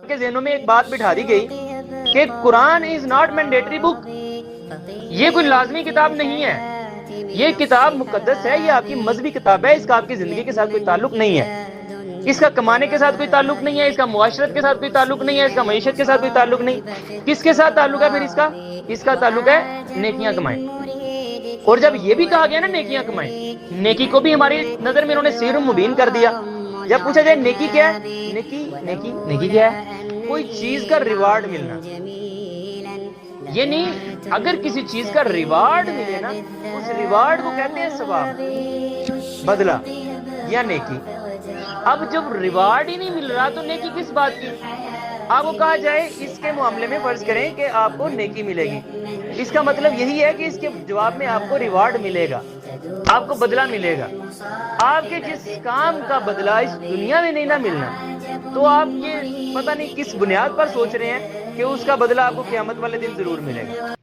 کے ذہنوں میں ایک بات بٹھا دی گئی کہ قرآن از ناٹ مینڈیٹری بک، یہ کوئی لازمی کتاب نہیں ہے، یہ کتاب مقدس ہے، یہ آپ کی مذہبی کتاب ہے، اس کا آپ کی زندگی کے ساتھ کوئی تعلق نہیں ہے، اس کا کمانے کے ساتھ کوئی تعلق نہیں ہے، اس کا معاشرت کے ساتھ کوئی تعلق نہیں ہے، اس کا معیشت کے ساتھ کوئی تعلق نہیں۔ کس کے ساتھ تعلق ہے پھر اس کا تعلق ہے نیکیاں کمائیں۔ اور جب یہ بھی کہا گیا نا نیکیاں کمائیں، نیکی کو بھی ہماری نظر میں انہوں نے سیر مبین کر دیا۔ جب پوچھا جائے نیکی کیا ہے، نیکی کیا ہے؟ کوئی چیز کا ریوارڈ ملنا، یہ نہیں، اگر کسی چیز کا ریوارڈ ملے نا، اس ریوارڈ کو کہتے ہیں ثواب، بدلہ یا نیکی۔ اب جب ریوارڈ ہی نہیں مل رہا تو نیکی کس بات کی؟ آپ کو کہا جائے اس کے معاملے میں فرض کریں کہ آپ کو نیکی ملے گی، اس کا مطلب یہی ہے کہ اس کے جواب میں آپ کو ریوارڈ ملے گا، آپ کو بدلہ ملے گا۔ آپ کے جس کام کا بدلہ اس دنیا میں نہیں نہ ملنا، تو آپ یہ پتہ نہیں کس بنیاد پر سوچ رہے ہیں کہ اس کا بدلہ آپ کو قیامت والے دن ضرور ملے گا۔